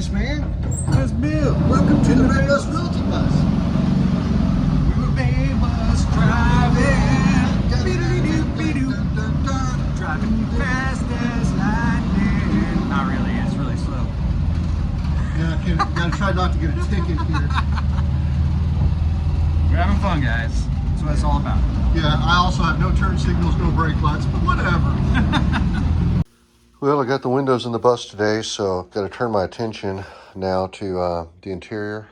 face, man. That's Bill. Welcome to the Red Bus Realty Bus. We were famous driving. Driving fast as lightning. Not really, it's really slow. Yeah, gotta try not to get a ticket here. We're having fun, guys. That's what it's all about. Yeah, I also have no turn signals, no brake lights, but whatever. Well, I got the windows in the bus today, so got to turn my attention now to the interior.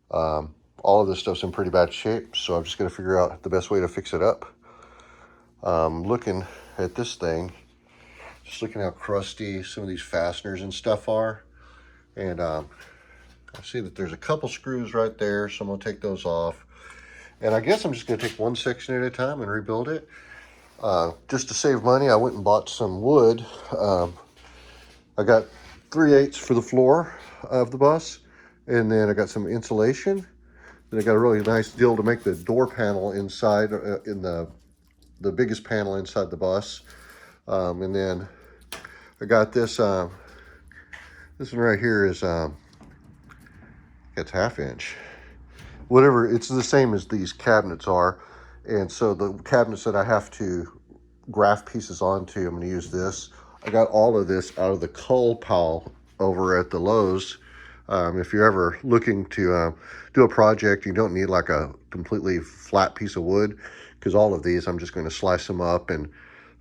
All of this stuff's in pretty bad shape, so I'm just going to figure out the best way to fix it up. Looking at this thing, just looking how crusty some of these fasteners and stuff are. And I see that there's a couple screws right there, so I'm going to take those off. And I guess I'm just going to take one section at a time and rebuild it. Just to save money, I went and bought some wood. I got 3/8 for the floor of the bus, and then I got some insulation. Then I got a really nice deal to make the door panel inside, in the biggest panel inside the bus. And then I got this, this one right here is, it's 1/2 inch. Whatever, it's the same as these cabinets are. And so the cabinets that I have to graft pieces onto, I'm going to use this. I got all of this out of the coal pile over at the Lowe's. If you're ever looking to do a project, you don't need like a completely flat piece of wood, because all of these, I'm just going to slice them up, and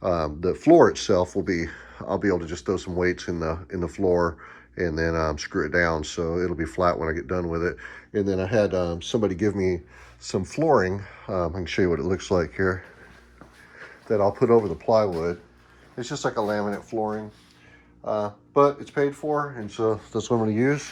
the floor itself will be, I'll be able to just throw some weights in the floor and then screw it down, so it'll be flat when I get done with it. And then I had somebody give me some flooring. I can show you what it looks like here, that I'll put over the plywood. It's just like a laminate flooring, but it's paid for, and so that's what I'm going to use.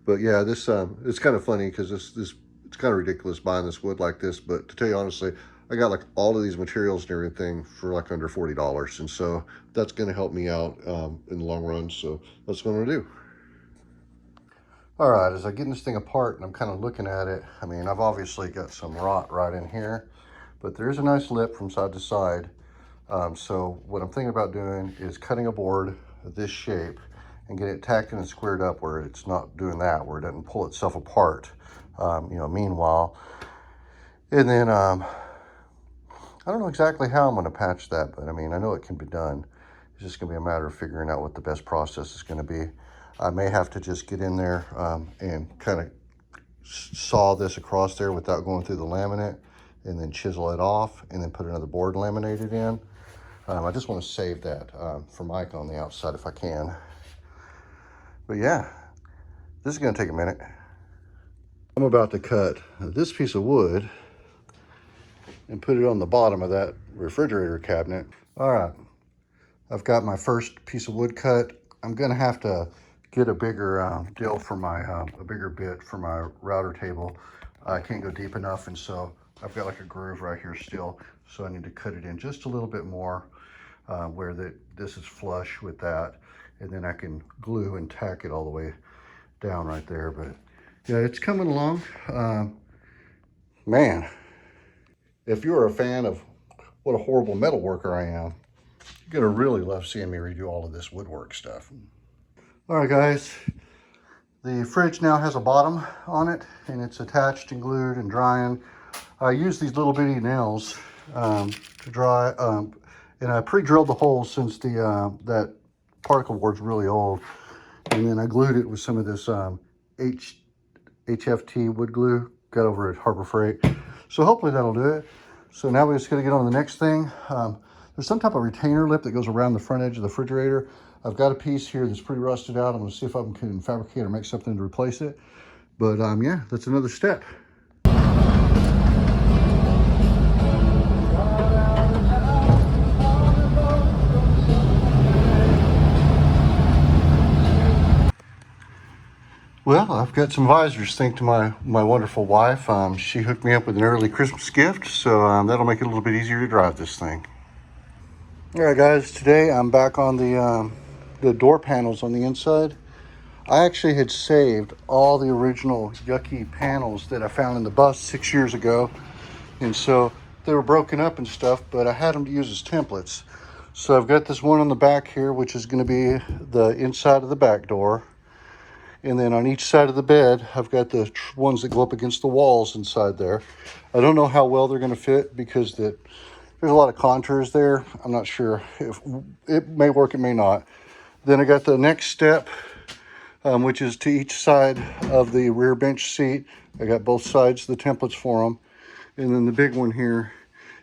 But yeah, this it's kind of funny because this it's kind of ridiculous buying this wood like this, but to tell you honestly, I got like all of these materials and everything for like under $40, and so that's going to help me out in the long run. So that's what I'm going to do. All right, as I get this thing apart and I'm kind of looking at it, I mean, I've obviously got some rot right in here, but there's a nice lip from side to side. So what I'm thinking about doing is cutting a board of this shape and get it tacked in and squared up where it's not doing that, where it doesn't pull itself apart, meanwhile. And then, I don't know exactly how I'm going to patch that, but I mean, I know it can be done. It's just going to be a matter of figuring out what the best process is going to be. I may have to just get in there and kind of saw this across there without going through the laminate, and then chisel it off and then put another board laminated in. I just want to save that for Mike on the outside if I can. But yeah, this is going to take a minute. I'm about to cut this piece of wood and put it on the bottom of that refrigerator cabinet. All right, I've got my first piece of wood cut. I'm going to have to get a bigger deal for my, a bigger bit for my router table. I can't go deep enough, and so I've got like a groove right here still, so I need to cut it in just a little bit more where this is flush with that, and then I can glue and tack it all the way down right there. But yeah, it's coming along. Man, if you're a fan of what a horrible metal worker I am, you're gonna really love seeing me redo all of this woodwork stuff. All right, guys, the fridge now has a bottom on it, and it's attached and glued and drying. I use these little bitty nails to dry, and I pre-drilled the holes since that particle board's really old, and then I glued it with some of this HFT wood glue got over at Harbor Freight. So hopefully that'll do it. So now we're just gonna get on to the next thing. There's some type of retainer lip that goes around the front edge of the refrigerator. I've got a piece here that's pretty rusted out. I'm gonna see if I can fabricate or make something to replace it. But yeah, that's another step. Well, I've got some visors thanks to my wonderful wife. She hooked me up with an early Christmas gift, so that'll make it a little bit easier to drive this thing. All right, guys, today I'm back on the door panels on the inside. I actually had saved all the original yucky panels that I found in the bus 6 years ago, and so they were broken up and stuff, but I had them to use as templates. So I've got this one on the back here, which is going to be the inside of the back door. And then on each side of the bed, I've got the ones that go up against the walls inside there. I don't know how well they're going to fit because there's a lot of contours there. I'm not sure if it may work, it may not. Then I got the next step, which is to each side of the rear bench seat. I got both sides, the templates for them. And then the big one here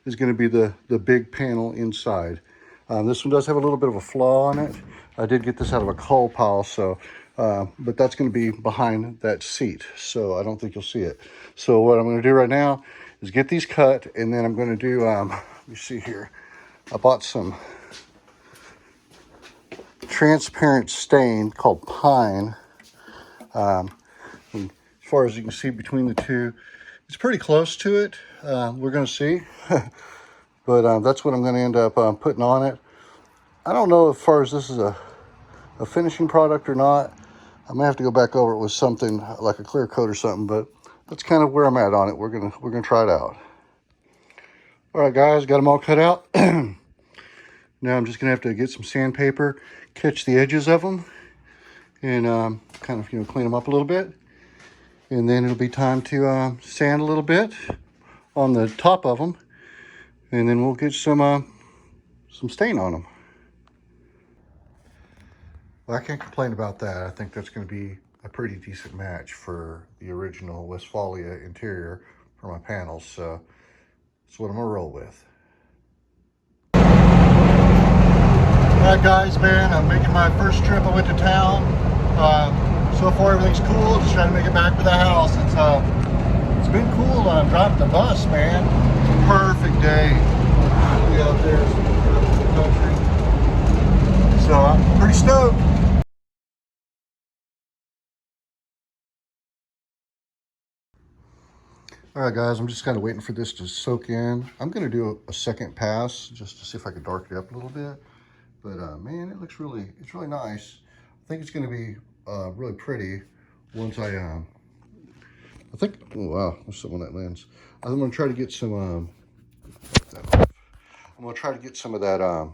is going to be the big panel inside. This one does have a little bit of a flaw on it. I did get this out of a coal pile, so but that's going to be behind that seat, so I don't think you'll see it. So what I'm going to do right now is get these cut, and then I'm going to do, let me see here. I bought some transparent stain called pine. And as far as you can see between the two, it's pretty close to it. We're going to see. But that's what I'm going to end up putting on it. I don't know as far as this is a finishing product or not. I may have to go back over it with something like a clear coat or something, but that's kind of where I'm at on it. We're gonna try it out. All right, guys, got them all cut out. Now I'm just gonna have to get some sandpaper, catch the edges of them, and kind of clean them up a little bit. And then it'll be time to sand a little bit on the top of them, and then we'll get some stain on them. Well, I can't complain about that. I think that's going to be a pretty decent match for the original Westfalia interior for my panels. So that's what I'm going to roll with. All right, guys, man, I'm making my first trip. I went to town. So far, everything's cool. Just trying to make it back to the house. It's been cool driving the bus, man. Perfect day. Be out there in the country. So I'm pretty stoked. All right, guys, I'm just kind of waiting for this to soak in. I'm going to do a second pass just to see if I can darken it up a little bit. But man, it's really nice. I think it's going to be really pretty once I think, oh wow, there's something on that lens. I'm going to try to get some, I'm going to try to get some of that, I'm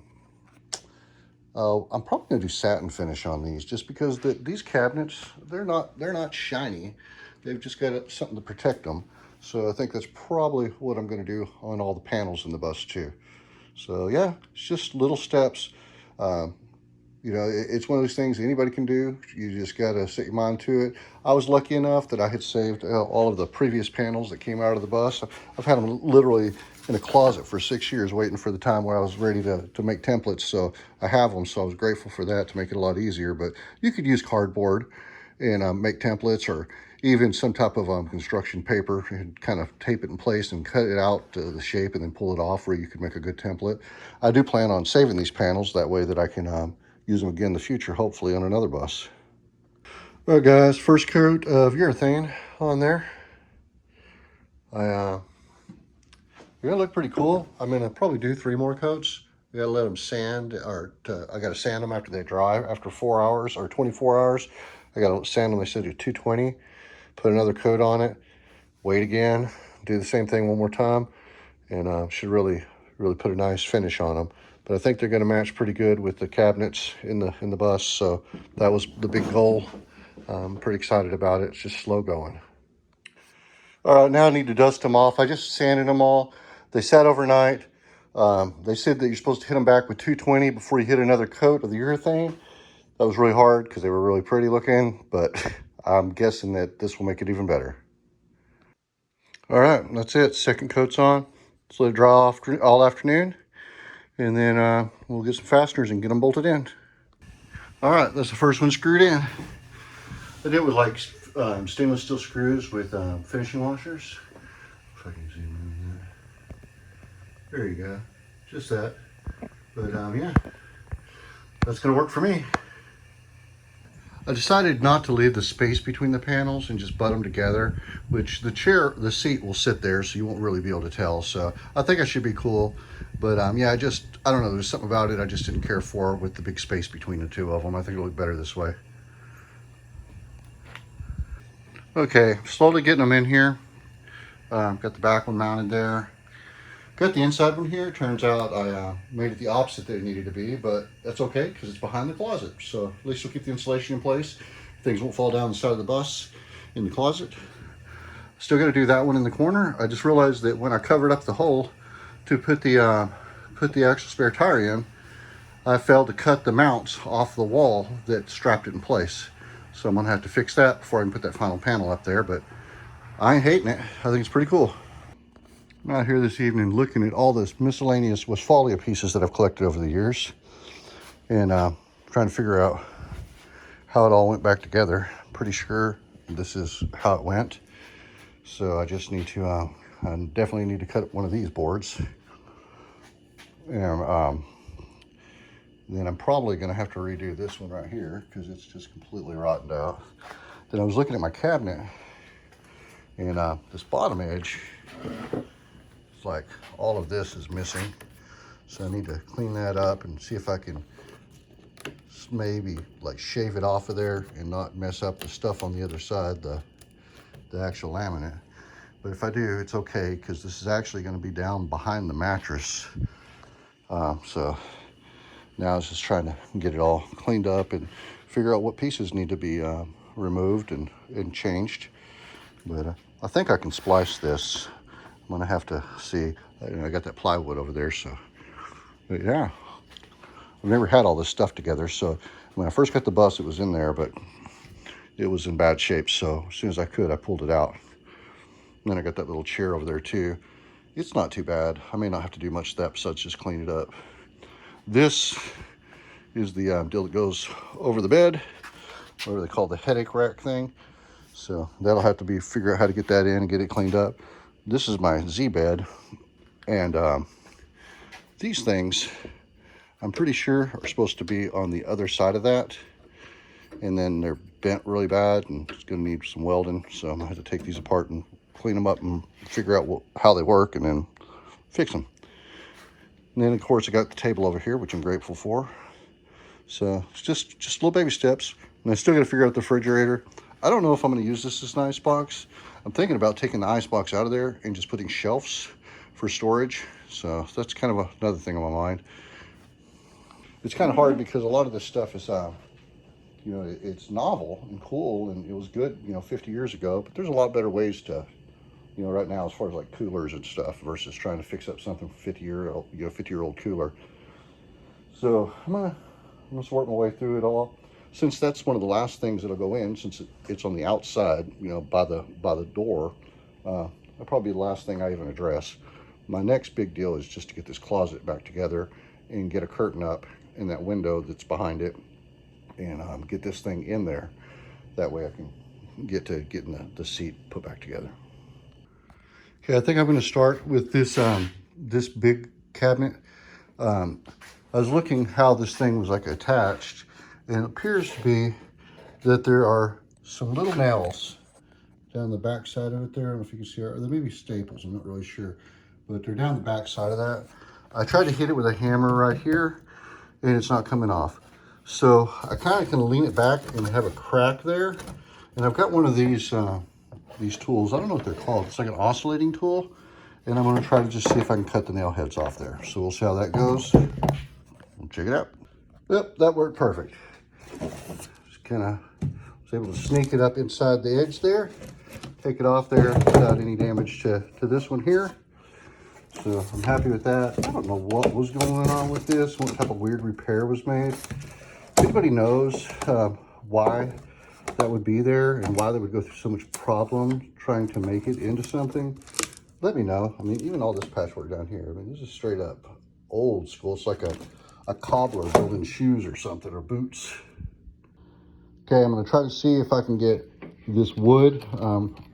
probably going to do satin finish on these just because these cabinets, they're not shiny. They've just got something to protect them. So I think that's probably what I'm going to do on all the panels in the bus too. So yeah, it's just little steps. It's one of those things anybody can do. You just got to set your mind to it. I was lucky enough that I had saved all of the previous panels that came out of the bus. I've had them literally in a closet for 6 years waiting for the time where I was ready to make templates. So I have them, so I was grateful for that to make it a lot easier. But you could use cardboard and make templates, or even some type of construction paper, and kind of tape it in place and cut it out to the shape and then pull it off where you could make a good template. I do plan on saving these panels that way that I can use them again in the future, hopefully on another bus. All right, guys, first coat of urethane on there. They're gonna look pretty cool. I'm gonna probably do 3 more coats. I gotta let them sand, I gotta sand them after they dry, after 4 hours or 24 hours. I gotta sand them, they said, to 220. Put another coat on it, wait again, do the same thing one more time, and should really put a nice finish on them. But I think they're going to match pretty good with the cabinets in the bus, so that was the big goal. I'm pretty excited about it. It's just slow going. All right, now I need to dust them off. I just sanded them all. They sat overnight. They said that you're supposed to hit them back with 220 before you hit another coat of the urethane. That was really hard because they were really pretty looking, but I'm guessing that this will make it even better. All right, that's it. Second coat's on. Let's let it dry off all afternoon, and then we'll get some fasteners and get them bolted in. All right, that's the first one screwed in. I did it with like stainless steel screws with finishing washers. If I can zoom in here. There you go. Just that. But yeah, that's gonna work for me. I decided not to leave the space between the panels and just butt them together, which the seat will sit there, so you won't really be able to tell. So I think I should be cool. But yeah, I don't know, there's something about it I just didn't care for with the big space between the two of them. I think it'll look better this way. Okay, slowly getting them in here. Got the back one mounted there. Got the inside one here. Turns out I made it the opposite that it needed to be, but that's okay because it's behind the closet. So at least we'll keep the insulation in place. things won't fall down the side of the bus in the closet. Still got to do that one in the corner. I just realized that when I covered up the hole to put the actual spare tire in, I failed to cut the mounts off the wall that strapped it in place. So I'm gonna have to fix that before I can put that final panel up there, but I ain't hating it. I think it's pretty cool. I'm out here this evening looking at all this miscellaneous Westfalia pieces that I've collected over the years, and trying to figure out how it all went back together. Pretty sure this is how it went. So I just need to, I definitely need to cut one of these boards. And then I'm probably gonna have to redo this one right here because it's just completely rotten out. Then I was looking at my cabinet, and this bottom edge, it's like all of this is missing. So I need to clean that up and see if I can maybe like shave it off of there and not mess up the stuff on the other side, the actual laminate. But if I do, it's okay because this is actually going to be down behind the mattress. So now I was just trying to get it all cleaned up and figure out what pieces need to be removed and changed. But I think I can splice this. I'm gonna have to see. I got that plywood over there, so but yeah. I've never had all this stuff together, so when I first got the bus, it was in there, but it was in bad shape. So as soon as I could, I pulled it out. And then I got that little chair over there too. It's not too bad. I may not have to do much to that besides just clean it up. This is the deal that goes over the bed, whatever they call the headache rack thing. So that'll have to be figure out how to get that in and get it cleaned up. This is my Z bed, and these things I'm pretty sure are supposed to be on the other side of that, and then they're bent really bad and it's going to need some welding. So I'm gonna have to take these apart and clean them up and figure out how they work and then fix them. And then of course I got the table over here, which I'm grateful for. So it's just little baby steps. And I still got to figure out the refrigerator. I don't know if I'm going to use this as an ice box. I'm thinking about taking the ice box out of there and just putting shelves for storage. So that's kind of another thing on my mind. It's kind of hard because a lot of this stuff is, you know, it's novel and cool, and it was good, you know, 50 years ago. But there's a lot better ways to, you know, right now as far as like coolers and stuff versus trying to fix up something 50-year-old cooler. So I'm gonna work my way through it all. Since that's one of the last things that'll go in, since it's on the outside, you know, by the door, that'll probably be the last thing I even address. My next big deal is just to get this closet back together and get a curtain up in that window that's behind it, and get this thing in there. That way I can get to getting the seat put back together. Okay, I think I'm going to start with this this big cabinet. I was looking how this thing was like attached, and it appears to be that there are some little nails down the back side of it there. I don't know if you can see, or there may be staples, I'm not really sure, but they're down the back side of that. I tried to hit it with a hammer right here, and it's not coming off. So I kind of can lean it back and have a crack there. And I've got one of these tools. I don't know what they're called. It's like an oscillating tool. And I'm going to try to just see if I can cut the nail heads off there. So we'll see how that goes. Check it out. Yep, that worked perfect. Just kind of was able to sneak it up inside the edge there. Take it off there without any damage to this one here. So I'm happy with that. I don't know what was going on with this, what type of weird repair was made. If anybody knows why that would be there and why they would go through so much problem trying to make it into something, let me know. I mean, even all this patchwork down here, I mean, this is straight up old school. It's like a cobbler building shoes or something, or boots. Okay, I'm gonna try to see if I can get this wood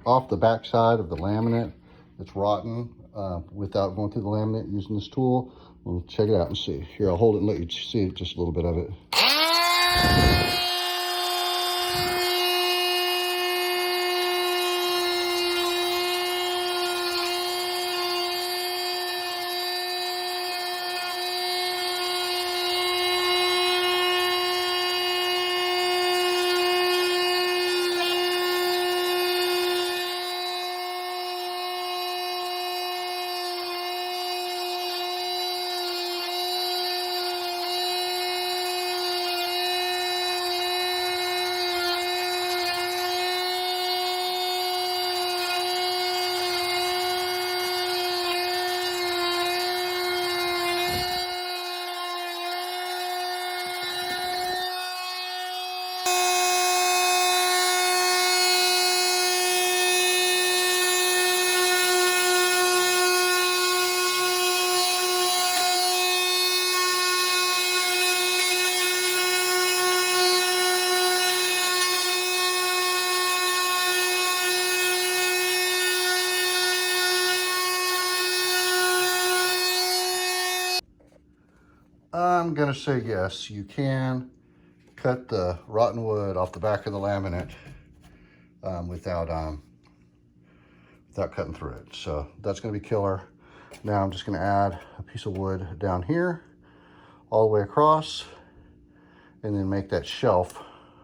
off the back side of the laminate that's rotten without going through the laminate using this tool. We'll check it out and see. Here, I'll hold it and let you see just a little bit of it. am going to say yes, you can cut the rotten wood off the back of the laminate without cutting through it. So that's going to be killer. Now I'm just going to add a piece of wood down here all the way across, and then make that shelf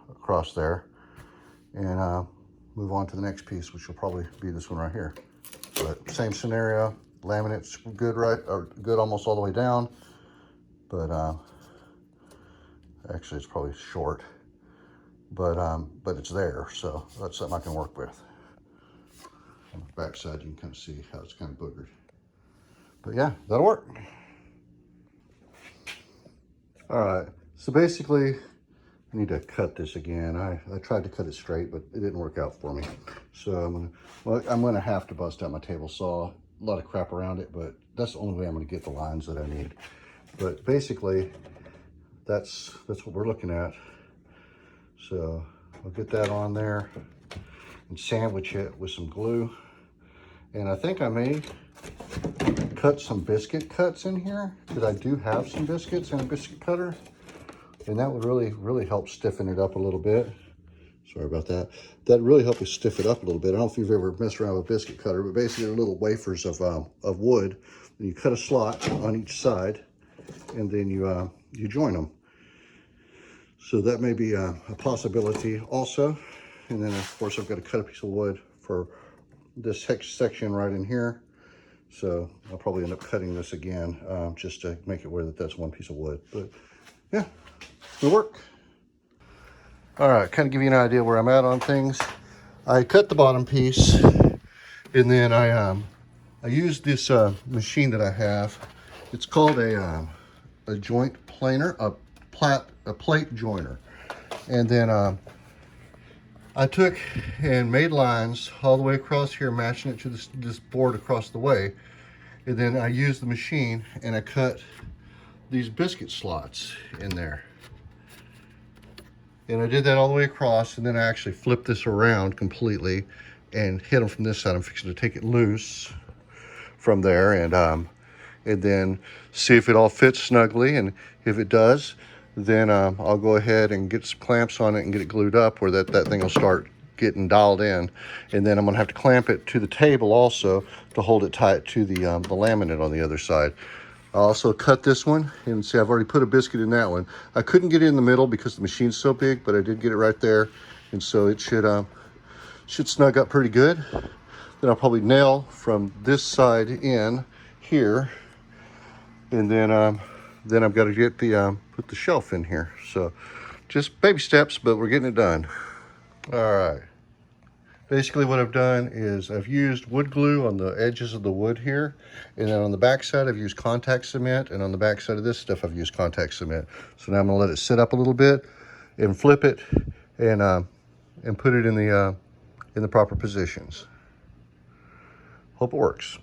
across there, and move on to the next piece, which will probably be this one right here. But same scenario, laminate's good, right, or good almost all the way down, but actually it's probably short, but it's there, so that's something I can work with. On the back side, you can kind of see how it's kind of boogered. But yeah, that'll work. All right, so basically, I need to cut this again. I tried to cut it straight, but it didn't work out for me. So I'm gonna have to bust out my table saw. A lot of crap around it, but that's the only way I'm gonna get the lines that I need. But basically, that's what we're looking at. So I'll get that on there and sandwich it with some glue. And I think I may cut some biscuit cuts in here, because I do have some biscuits and a biscuit cutter. And that would really help stiffen it up a little bit. Sorry about that. That really help you stiff it up a little bit. I don't know if you've ever messed around with a biscuit cutter, but basically they're little wafers of wood. And you cut a slot on each side, and then you join them. So that may be a possibility also. And then of course I've got to cut a piece of wood for this section right in here. So I'll probably end up cutting this again just to make it where that's one piece of wood. But yeah, it'll work. All right, kind of give you an idea where I'm at on things. I cut the bottom piece, and then I used this machine that I have. It's called a joint planer, a plate joiner. And then I took and made lines all the way across here, matching it to this board across the way. And then I used the machine and I cut these biscuit slots in there. And I did that all the way across, and then I actually flipped this around completely and hit them from this side. I'm fixing to take it loose from there and then see if it all fits snugly. And if it does, then I'll go ahead and get some clamps on it and get it glued up where that thing will start getting dialed in. And then I'm gonna have to clamp it to the table also to hold it tight to the laminate on the other side. I also cut this one, and see I've already put a biscuit in that one. I couldn't get it in the middle because the machine's so big, but I did get it right there. And so it should snug up pretty good. Then I'll probably nail from this side in here. And then I've got to get put the shelf in here. So just baby steps, but we're getting it done. All right. Basically what I've done is I've used wood glue on the edges of the wood here. And then on the back side, I've used contact cement. And on the back side of this stuff, I've used contact cement. So now I'm gonna let it sit up a little bit and flip it and put it in the proper positions. Hope it works.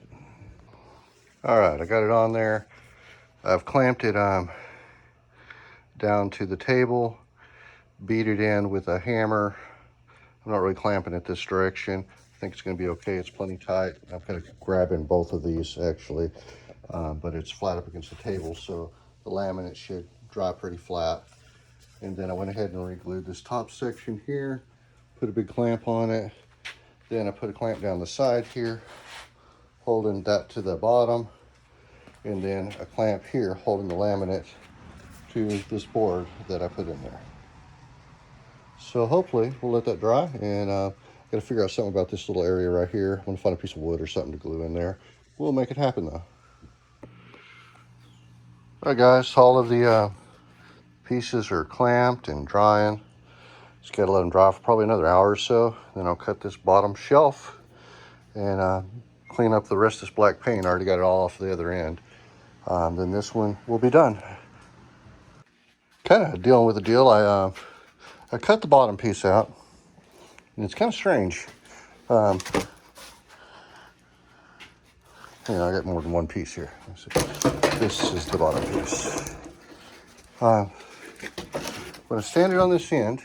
All right, I got it on there. I've clamped it down to the table, beat it in with a hammer. I'm not really clamping it this direction. I think it's going to be okay. It's plenty tight. I'm kind of grabbing both of these actually, but it's flat up against the table, so the laminate should dry pretty flat. And then I went ahead and re-glued this top section here, put a big clamp on it. Then I put a clamp down the side here, holding that to the bottom, and then a clamp here holding the laminate to this board that I put in there. So hopefully we'll let that dry, and gotta figure out something about this little area right here. I'm gonna find a piece of wood or something to glue in there. We'll make it happen though. All right guys, all of the pieces are clamped and drying. Just gotta let them dry for probably another hour or so. Then I'll cut this bottom shelf and clean up the rest of this black paint. I already got it all off the other end. Then this one will be done. Kind of dealing with the deal. I cut the bottom piece out, and it's kind of strange. I got more than one piece here. Let's see. This is the bottom piece. When I stand it on this end,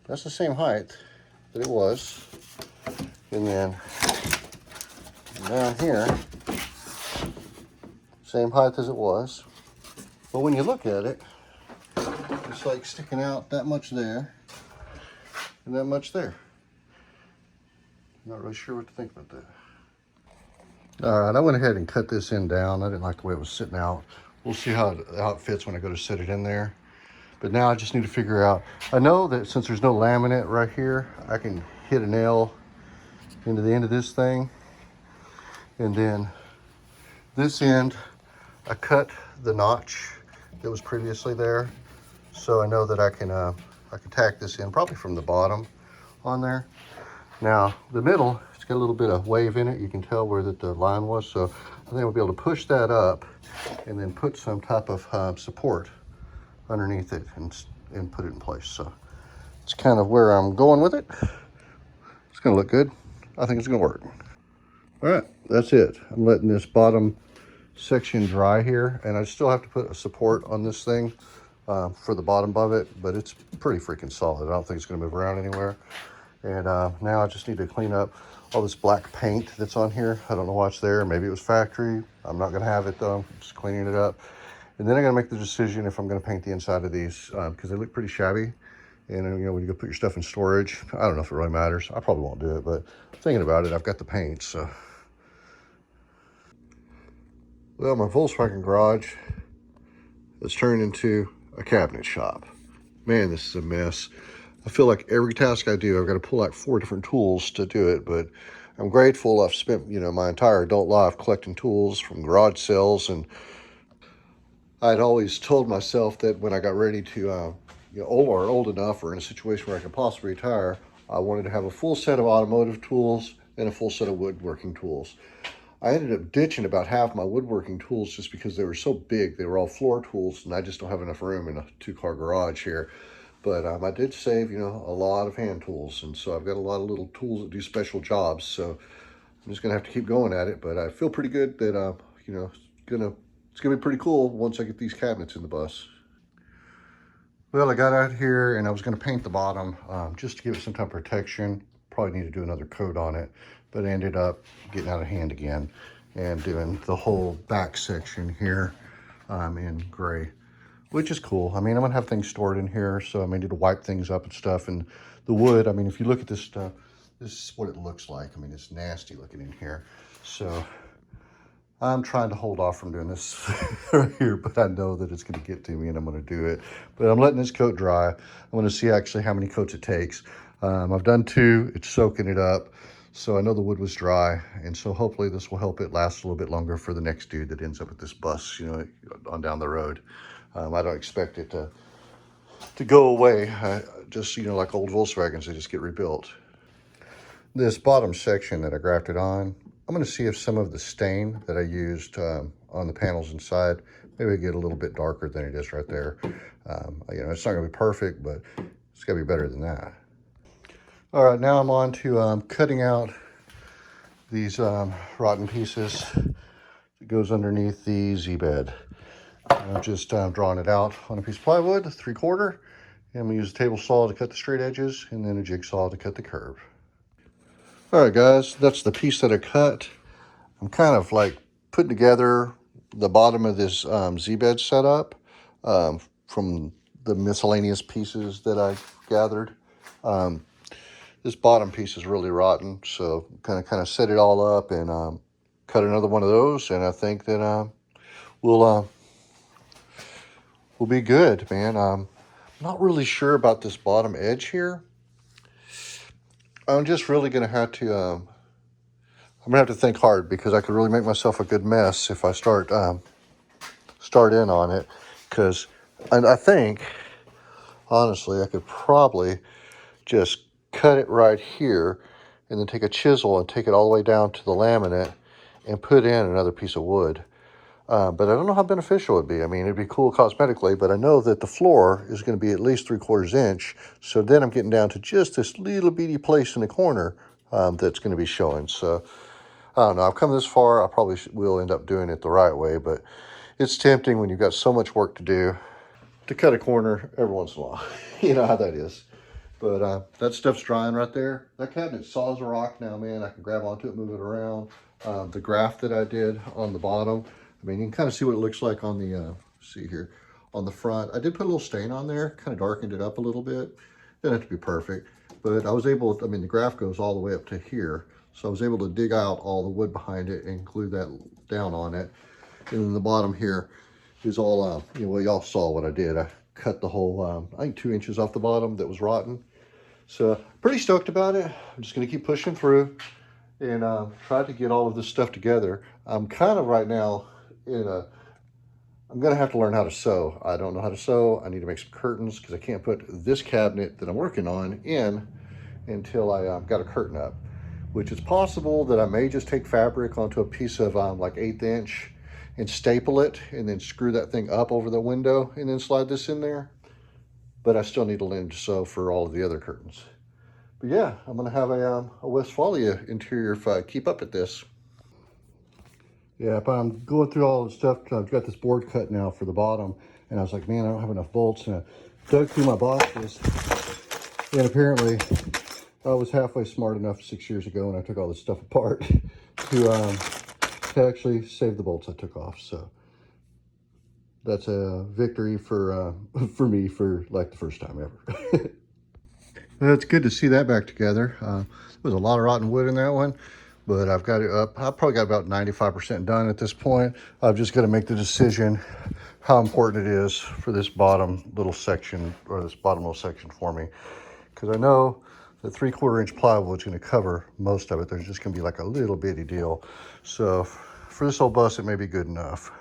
that's the same height that it was. And then down here, same height as it was. But when you look at it, it's like sticking out that much there and that much there. Not really sure what to think about that. All right, I went ahead and cut this end down. I didn't like the way it was sitting out. We'll see how it fits when I go to set it in there. But now I just need to figure out, I know that since there's no laminate right here, I can hit a nail into the end of this thing. And then this end, I cut the notch that was previously there. So I know that I can tack this in probably from the bottom on there. Now the middle, it's got a little bit of wave in it. You can tell where the line was. So I think we'll be able to push that up and then put some type of support underneath it and put it in place. So it's kind of where I'm going with it. It's gonna look good. I think it's gonna work. All right, that's it. I'm letting this bottom section dry here, and I still have to put a support on this thing for the bottom of it, but it's pretty freaking solid. I don't think it's gonna move around anywhere. And now I just need to clean up all this black paint that's on here. I don't know what's there. Maybe it was factory. I'm not gonna have it though. Just cleaning it up. And then I gotta make the decision if I'm gonna paint the inside of these because they look pretty shabby. And you know, when you go put your stuff in storage, I don't know if it really matters. I probably won't do it, but thinking about it, I've got the paint, so. Well, my Volkswagen garage has turned into a cabinet shop. Man, this is a mess. I feel like every task I do, I've got to pull out 4 different tools to do it, but I'm grateful. I've spent, you know, my entire adult life collecting tools from garage sales, and I'd always told myself that when I got ready to, you know, old enough or in a situation where I could possibly retire, I wanted to have a full set of automotive tools and a full set of woodworking tools. I ended up ditching about half my woodworking tools just because they were so big. They were all floor tools, and I just don't have enough room in a 2-car garage here. But I did save, you know, a lot of hand tools, and so I've got a lot of little tools that do special jobs. So I'm just gonna have to keep going at it. But I feel pretty good that you know, it's gonna be pretty cool once I get these cabinets in the bus. Well, I got out here and I was gonna paint the bottom just to give it some type of protection. Probably need to do another coat on it, but I ended up getting out of hand again and doing the whole back section here in gray, which is cool. I mean, I'm gonna have things stored in here, so I may need to wipe things up and stuff. And the wood, I mean, if you look at this stuff, this is what it looks like. I mean, it's nasty looking in here. So I'm trying to hold off from doing this right here, but I know that it's gonna get to me and I'm gonna do it. But I'm letting this coat dry. I'm gonna see actually how many coats it takes. I've done 2, it's soaking it up. So I know the wood was dry, and so hopefully this will help it last a little bit longer for the next dude that ends up with this bus, you know, on down the road. I don't expect it to go away. Just, you know, like old Volkswagens, they just get rebuilt. This bottom section that I grafted on, I'm going to see if some of the stain that I used on the panels inside, maybe get a little bit darker than it is right there. You know, it's not going to be perfect, but it's got to be better than that. All right, now I'm on to cutting out these rotten pieces that goes underneath the Z-bed. I'm just drawing it out on a piece of plywood, 3/4. And I'm gonna use a table saw to cut the straight edges and then a jigsaw to cut the curve. All right, guys, that's the piece that I cut. I'm kind of like putting together the bottom of this Z-bed setup from the miscellaneous pieces that I gathered. This bottom piece is really rotten, so kind of set it all up and cut another one of those, and I think that we'll be good, man. I'm not really sure about this bottom edge here. I'm just really gonna have to I'm gonna have to think hard, because I could really make myself a good mess if I start in on it. And I think honestly I could probably just cut it right here and then take a chisel and take it all the way down to the laminate and put in another piece of wood. But I don't know how beneficial it'd be. I mean, it'd be cool cosmetically, but I know that the floor is going to be at least 3/4 inch. So then I'm getting down to just this little bitty place in the corner that's going to be showing. So I don't know. I've come this far. I probably will end up doing it the right way, but it's tempting when you've got so much work to do to cut a corner every once in a while. You know how that is. But that stuff's drying right there. That cabinet solid as a rock now, man. I can grab onto it, move it around. The graft that I did on the bottom, I mean, you can kind of see what it looks like on the see here on the front. I did put a little stain on there, kind of darkened it up a little bit. Didn't have to be perfect, but I was able to, I mean, the graph goes all the way up to here. So I was able to dig out all the wood behind it and glue that down on it. And then the bottom here is all, you know, well, y'all saw what I did. I cut the whole, I think 2 inches off the bottom that was rotten. So pretty stoked about it. I'm just going to keep pushing through and try to get all of this stuff together. I'm kind of right now in a, I'm going to have to learn how to sew. I don't know how to sew. I need to make some curtains because I can't put this cabinet that I'm working on in until I got a curtain up, which is possible that I may just take fabric onto a piece of like 1/8 inch and staple it and then screw that thing up over the window and then slide this in there. But I still need to learn to sew for all of the other curtains. But yeah, I'm going to have a Westfalia interior if I keep up at this. Yeah, but I'm going through all the stuff. I've got this board cut now for the bottom, and I was like, man, I don't have enough bolts. And I dug through my boxes, and apparently I was halfway smart enough 6 years ago when I took all this stuff apart to actually save the bolts I took off. So that's a victory for me for like the first time ever. It's good to see that back together. There was a lot of rotten wood in that one, but I've got it up. I've probably got about 95% done at this point. I've just got to make the decision how important it is for this bottom little section, or this bottom little section for me. Because I know the 3/4 inch plywood is going to cover most of it. There's just going to be like a little bitty deal. So for this old bus, it may be good enough.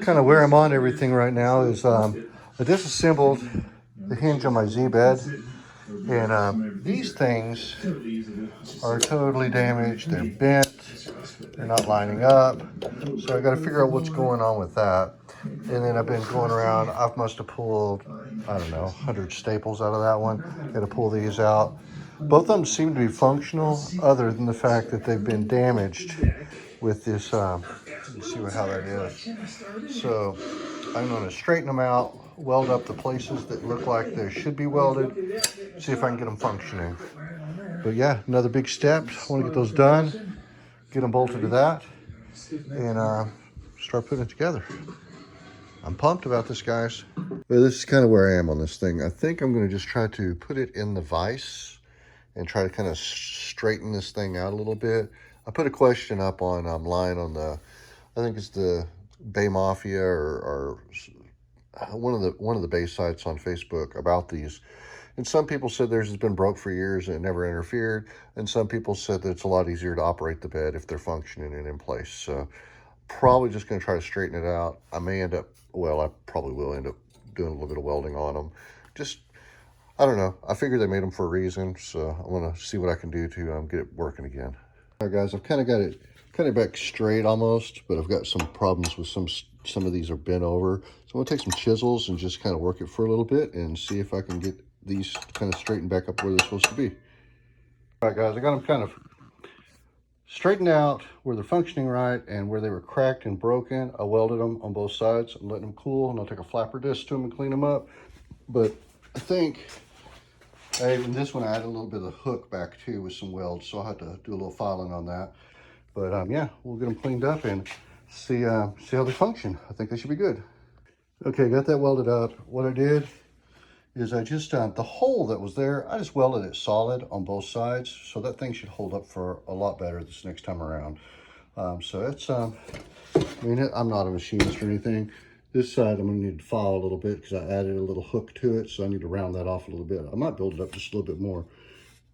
Kind of where I'm on everything right now is I disassembled the hinge on my Z bed, and these things are totally damaged. They're bent, they're not lining up, so I got to figure out what's going on with that. And then I've been going around. I must have pulled, I don't know, 100 staples out of that one. Got to pull these out. Both of them seem to be functional, other than the fact that they've been damaged with this. Let's see how that is. So I'm going to straighten them out, weld up the places that look like they should be welded, see if I can get them functioning. But yeah, another big step. I want to get those done, get them bolted to that, and start putting it together. I'm pumped about this, guys. But this is kind of where I am on this thing. I think I'm going to just try to put it in the vise and try to kind of straighten this thing out a little bit. I put a question up online on the, I think it's the Bay Mafia or one of the base sites on Facebook about these. And some people said theirs has been broke for years and it never interfered. And some people said that it's a lot easier to operate the bed if they're functioning and in place. So probably just going to try to straighten it out. I may end up, well, I probably will end up doing a little bit of welding on them. Just, I don't know. I figured they made them for a reason. So I want to see what I can do to get it working again. All right, guys, I've kind of got it kind of back straight almost, but I've got some problems with some of these are bent over. So I'm going to take some chisels and just kind of work it for a little bit and see if I can get these kind of straightened back up where they're supposed to be. All right, guys, I got them kind of straightened out where they're functioning right and where they were cracked and broken. I welded them on both sides. I'm letting them cool, and I'll take a flapper disc to them and clean them up. But I think in this one I added a little bit of the hook back too with some welds, so I'll have to do a little filing on that. But yeah, we'll get them cleaned up and see how they function. I think they should be good. Okay, got that welded up. What I did is I just, the hole that was there, I just welded it solid on both sides. So that thing should hold up for a lot better this next time around. So it's, I mean, I'm not a machinist or anything. This side I'm gonna need to file a little bit because I added a little hook to it. So I need to round that off a little bit. I might build it up just a little bit more.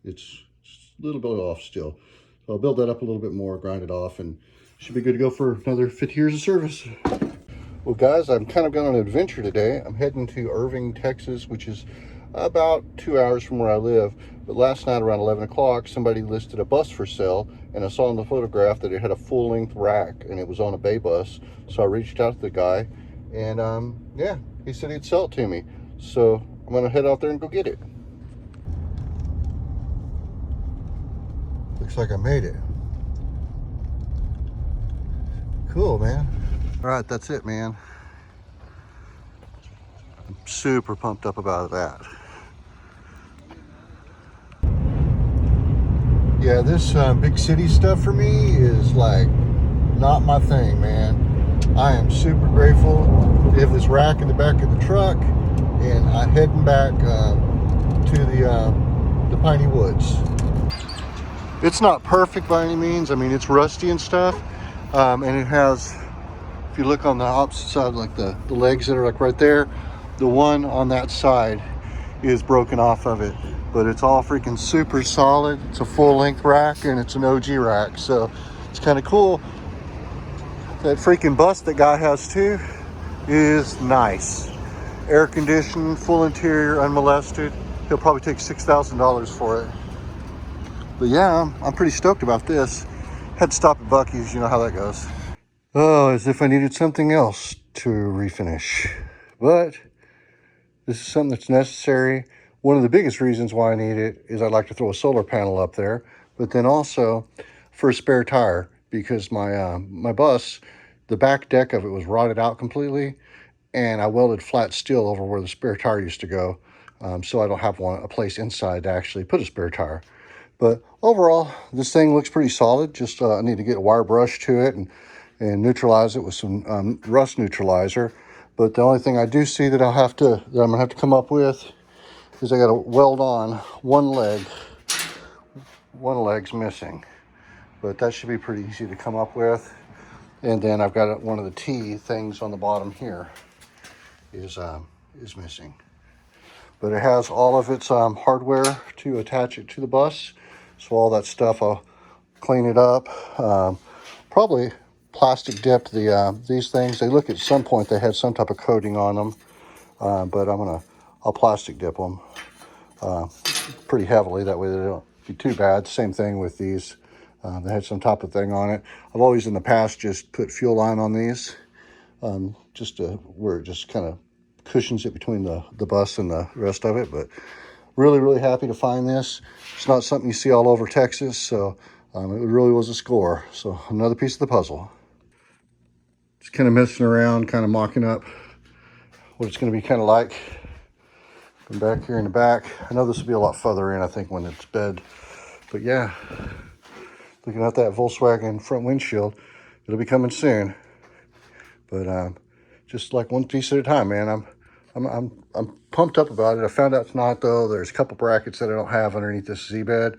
It's a little bit off still. So I'll build that up a little bit more, grind it off, and should be good to go for another 50 years of service. Well, guys, I'm kind of going on an adventure today. I'm heading to Irving, Texas, which is about 2 hours from where I live. But last night around 11 o'clock, somebody listed a bus for sale, and I saw in the photograph that it had a full-length rack, and it was on a bay bus. So I reached out to the guy, and yeah, he said he'd sell it to me. So I'm going to head out there and go get it. Looks like I made it. Cool, man. All right, that's it, man. I'm super pumped up about that. Yeah, this big city stuff for me is like not my thing, man. I am super grateful to have this rack in the back of the truck, and I'm heading back to the piney woods. It's not perfect by any means. I mean, it's rusty and stuff, and it has, if you look on the opposite side, like the legs that are like right there, the one on that side is broken off of it, but it's all freaking super solid. It's a full length rack, and it's an OG rack, so it's kind of cool. That freaking bus that guy has too is nice. Air conditioned, full interior, unmolested. He'll probably take $6,000 for it. But yeah, I'm pretty stoked about this. Had to stop at Buc-ee's, you know how that goes. Oh, as if I needed something else to refinish. But this is something that's necessary. One of the biggest reasons why I need it is I'd like to throw a solar panel up there, but then also for a spare tire, because my bus, the back deck of it was rotted out completely, and I welded flat steel over where the spare tire used to go, so I don't have a place inside to actually put a spare tire. But overall, this thing looks pretty solid. Just I need to get a wire brush to it and neutralize it with some rust neutralizer. But the only thing I do see that I'm gonna have to come up with is I got to weld on one leg. One leg's missing, but that should be pretty easy to come up with. And then I've got one of the T things on the bottom here is missing. But it has all of its hardware to attach it to the bus. So all that stuff, I'll clean it up. Probably plastic dipped these things. They look at some point they had some type of coating on them, but I'll plastic dip them pretty heavily. That way they don't be too bad. Same thing with these. They had some type of thing on it. I've always in the past just put fuel line on these, just where it just kind of cushions it between the bus and the rest of it. But really happy to find this. It's not something you see all over Texas, so it really was a score. So another piece of the puzzle. Just kind of messing around, kind of mocking up what it's going to be kind of like. Come back here in the back. I know this will be a lot further in, I think, when it's bed. But yeah, looking at that Volkswagen front windshield, it'll be coming soon. But just like one piece at a time, man. I'm pumped up about it. I found out tonight though, there's a couple brackets that I don't have underneath this Z-bed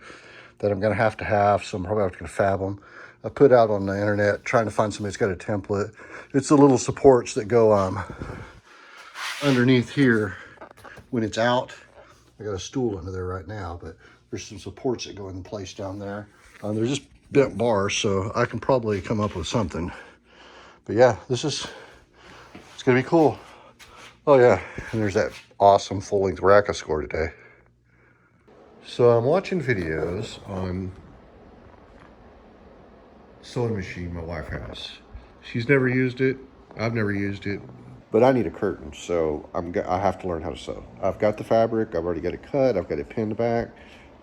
that I'm gonna have to have, so I'm probably gonna fab them. I put out on the internet trying to find somebody that's got a template. It's the little supports that go underneath here when it's out. I got a stool under there right now, but there's some supports that go in place down there. They're just bent bars, so I can probably come up with something. But yeah, it's gonna be cool. Oh yeah, and there's that awesome full-length rack I scored today. So I'm watching videos on sewing machine my wife has. She's never used it. I've never used it. But I need a curtain, so I have to learn how to sew. I've got the fabric. I've already got it cut. I've got it pinned back.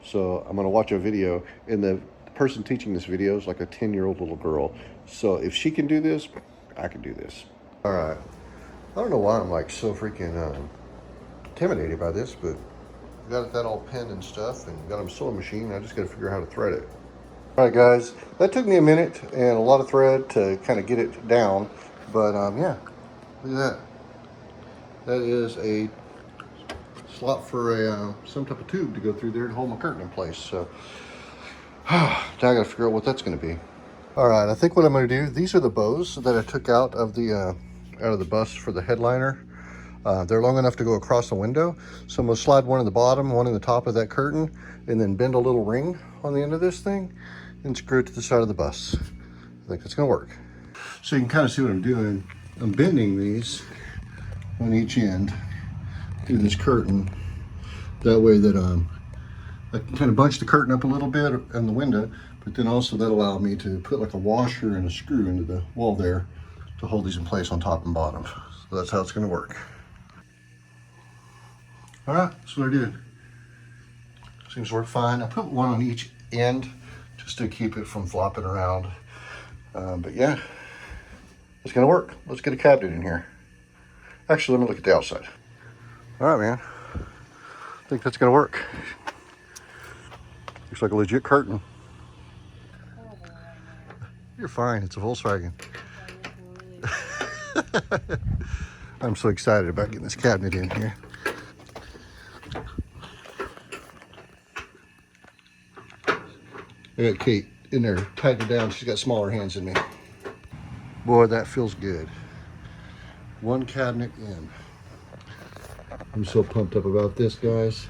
So I'm gonna watch a video, and the person teaching this video is like a 10-year-old little girl. So if she can do this, I can do this. All right. I don't know why I'm like so freaking intimidated by this, but I got that all pinned and stuff, and got a sewing machine. I just got to figure out how to thread it. All right, guys, that took me a minute and a lot of thread to kind of get it down, but yeah, look at that. That is a slot for some type of tube to go through there to hold my curtain in place. So now I got to figure out what that's going to be. All right, I think what I'm going to do. These are the bows that I took out of the bus for the headliner. They're long enough to go across the window, so I'm going to slide one in the bottom, one in the top of that curtain, and then bend a little ring on the end of this thing and screw it to the side of the bus. I think that's going to work. So you can kind of see what I'm doing. I'm bending these on each end through this curtain. That way that I can kind of bunch the curtain up a little bit on the window, but then also that'll allow me to put like a washer and a screw into the wall there to hold these in place on top and bottom. So that's how it's going to work. All right, that's what I did. Seems to work fine. I put one on each end just to keep it from flopping around. But yeah, it's going to work. Let's get a cabinet in here. Actually, let me look at the outside. All right, man. I think that's going to work. Looks like a legit curtain. You're fine. It's a Volkswagen. I'm so excited about getting this cabinet in here. I got Kate in there tightened down. She's got smaller hands than me. Boy, that feels good. One cabinet in. I'm so pumped up about this, guys.